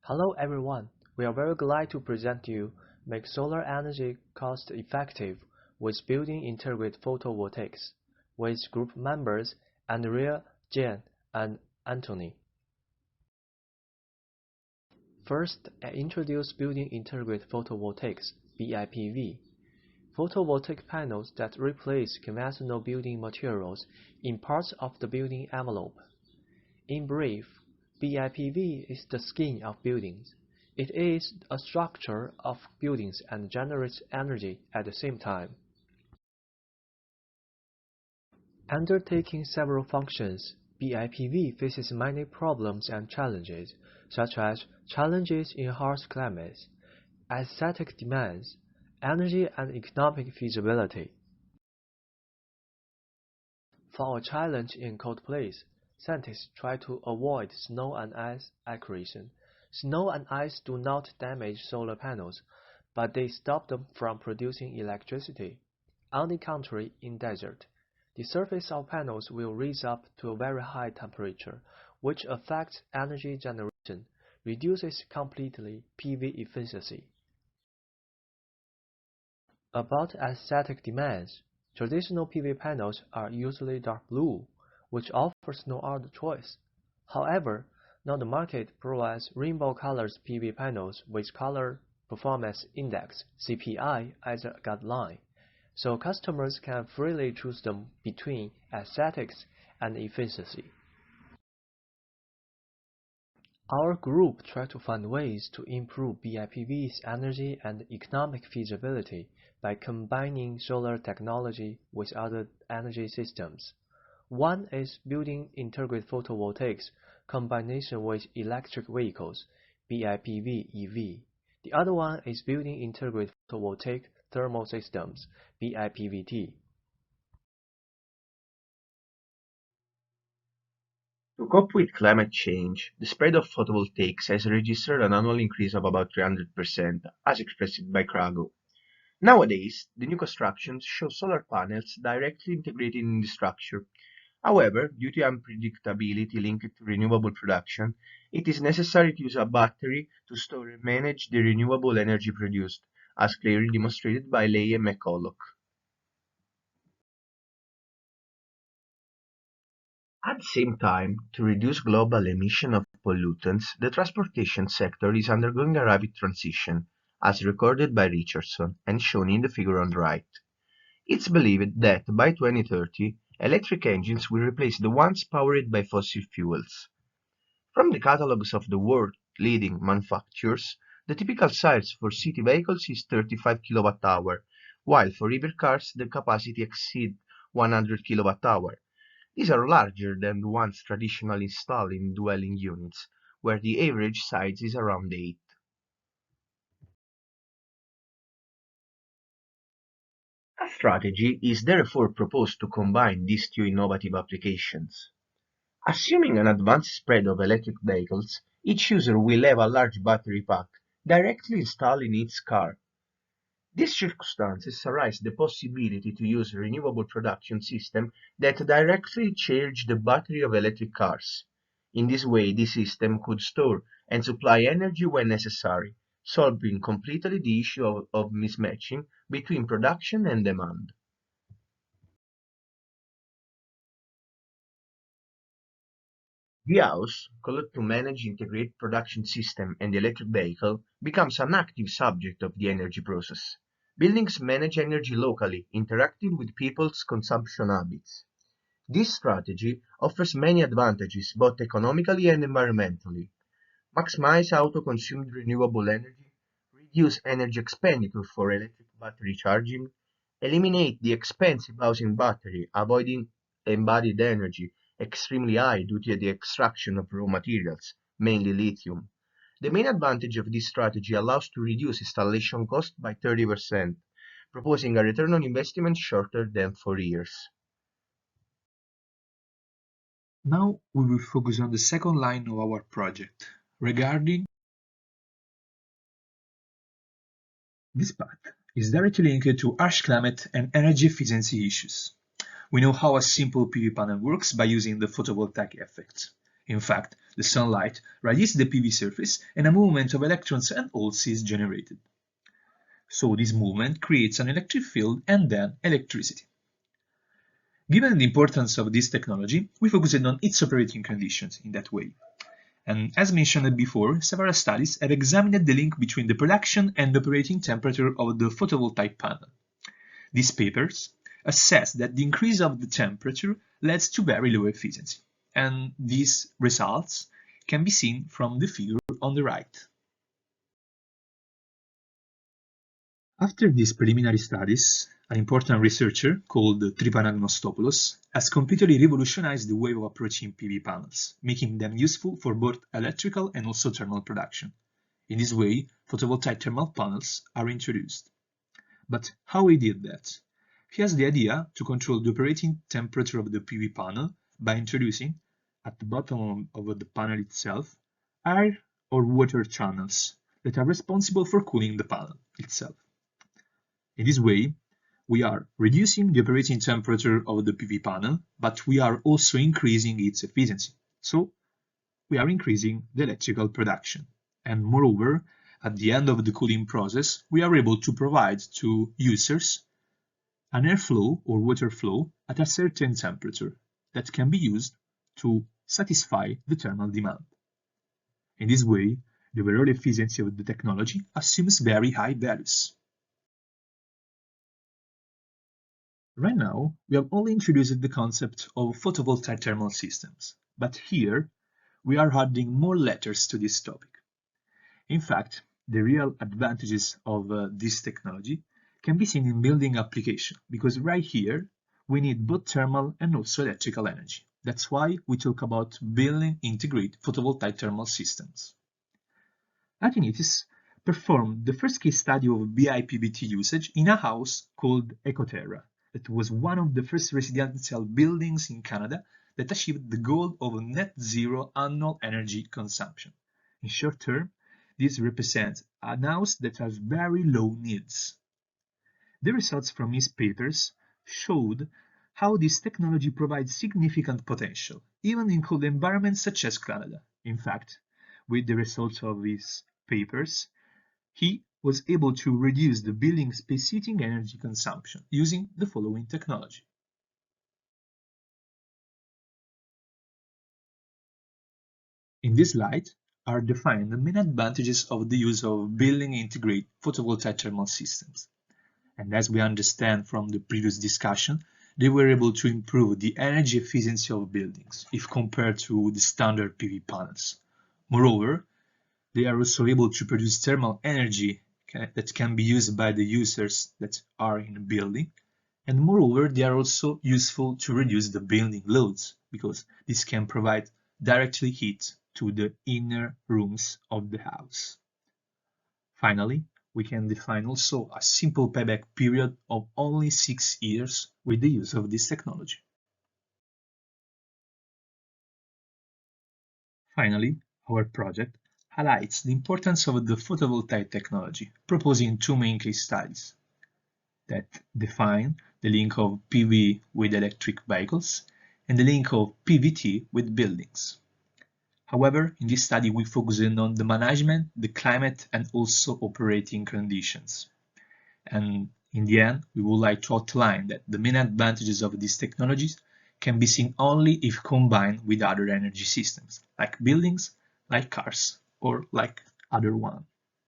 Hello everyone, we are very glad to present you Make Solar Energy Cost Effective with Building Integrated Photovoltaics with group members Andrea, Jian, and Anthony. First, I introduce Building Integrated Photovoltaics (BIPV), photovoltaic panels that replace conventional building materials in parts of the building envelope. In brief, BIPV is the skin of buildings. It is a structure of buildings and generates energy at the same time. Undertaking several functions, BIPV faces many problems and challenges, such as challenges in harsh climates, aesthetic demands, energy and economic feasibility. For a challenge in cold place, scientists try to avoid snow and ice accretion. Snow and ice do not damage solar panels, but they stop them from producing electricity. On the contrary, in desert, the surface of panels will raise up to a very high temperature, which affects energy generation, reduces completely PV efficiency. About aesthetic demands, traditional PV panels are usually dark blue, which offers no other choice. However, now the market provides rainbow-colored PV panels with Color Performance Index (CPI) as a guideline, so customers can freely choose them between aesthetics and efficiency. Our group tried to find ways to improve BIPV's energy and economic feasibility by combining solar technology with other energy systems. One is building integrated photovoltaics combination with electric vehicles, BIPV EV. The other one is building integrated photovoltaic thermal systems, BIPVT. To cope with climate change, the spread of photovoltaics has registered an annual increase of about 300%, as expressed by Krago. Nowadays, the new constructions show solar panels directly integrated in the structure. However, due to unpredictability linked to renewable production, it is necessary to use a battery to store and manage the renewable energy produced, as clearly demonstrated by Ley and McCulloch. At the same time, to reduce global emission of pollutants, the transportation sector is undergoing a rapid transition, as recorded by Richardson and shown in the figure on the right. It's believed that by 2030, electric engines will replace the ones powered by fossil fuels. From the catalogs of the world's leading manufacturers, the typical size for city vehicles is 35 kWh, while for river cars the capacity exceeds 100 kWh. These are larger than the ones traditionally installed in dwelling units, where the average size is around 8. A strategy is therefore proposed to combine these two innovative applications. Assuming an advanced spread of electric vehicles, each user will have a large battery pack directly installed in its car. These circumstances arise the possibility to use a renewable production system that directly charge the battery of electric cars. In this way, the system could store and supply energy when necessary, solving completely the issue of mismatching between production and demand. The house, called to manage integrated production system and the electric vehicle, becomes an active subject of the energy process. Buildings manage energy locally, interacting with people's consumption habits. This strategy offers many advantages both economically and environmentally. Maximize auto-consumed renewable energy, reduce energy expenditure for electric battery charging, eliminate the expensive housing battery, avoiding embodied energy extremely high due to the extraction of raw materials, mainly lithium. The main advantage of this strategy allows to reduce installation cost by 30%, proposing a return on investment shorter than 4 years. Now we will focus on the second line of our project, regarding this path is directly linked to harsh climate and energy efficiency issues. We know how a simple PV panel works by using the photovoltaic effect. In fact, the sunlight radiates the PV surface and a movement of electrons and holes is generated. So this movement creates an electric field and then electricity. Given the importance of this technology, we focused on its operating conditions in that way. And as mentioned before, several studies have examined the link between the production and operating temperature of the photovoltaic panel. These papers assess that the increase of the temperature leads to very low efficiency, and these results can be seen from the figure on the right. After these preliminary studies, an important researcher called Tripanagmostopoulos has completely revolutionized the way of approaching PV panels, making them useful for both electrical and also thermal production. In this way, photovoltaic thermal panels are introduced. But how he did that? He has the idea to control the operating temperature of the PV panel by introducing, at the bottom of the panel itself, air or water channels that are responsible for cooling the panel itself. In this way, we are reducing the operating temperature of the PV panel, but we are also increasing its efficiency. So, we are increasing the electrical production. And moreover, at the end of the cooling process, we are able to provide to users an airflow or water flow at a certain temperature that can be used to satisfy the thermal demand. In this way, the overall efficiency of the technology assumes very high values. Right now, we have only introduced the concept of photovoltaic thermal systems, but here we are adding more letters to this topic. In fact, the real advantages of this technology can be seen in building application, because right here we need both thermal and also electrical energy. That's why we talk about building integrated photovoltaic thermal systems. Atinitis performed the first case study of BIPVT usage in a house called Ecoterra. It was one of the first residential buildings in Canada that achieved the goal of net zero annual energy consumption. In short term, this represents a house that has very low needs. The results from his papers showed how this technology provides significant potential, even in cold environments such as Canada. In fact, with the results of his papers, he was able to reduce the building space heating energy consumption using the following technology. In this slide are defined the main advantages of the use of building integrated photovoltaic thermal systems. And as we understand from the previous discussion, they were able to improve the energy efficiency of buildings if compared to the standard PV panels. Moreover, they are also able to produce thermal energy that can be used by the users that are in a building, and moreover they are also useful to reduce the building loads, because this can provide directly heat to the inner rooms of the house. Finally, we can define also a simple payback period of only 6 years with the use of this technology. Finally, our project highlights the importance of the photovoltaic technology, proposing 2 main case studies that define the link of PV with electric vehicles and the link of PVT with buildings. However, in this study we focus on the management, the climate and also operating conditions. And in the end, we would like to outline that the main advantages of these technologies can be seen only if combined with other energy systems, like buildings, like cars, or like other one.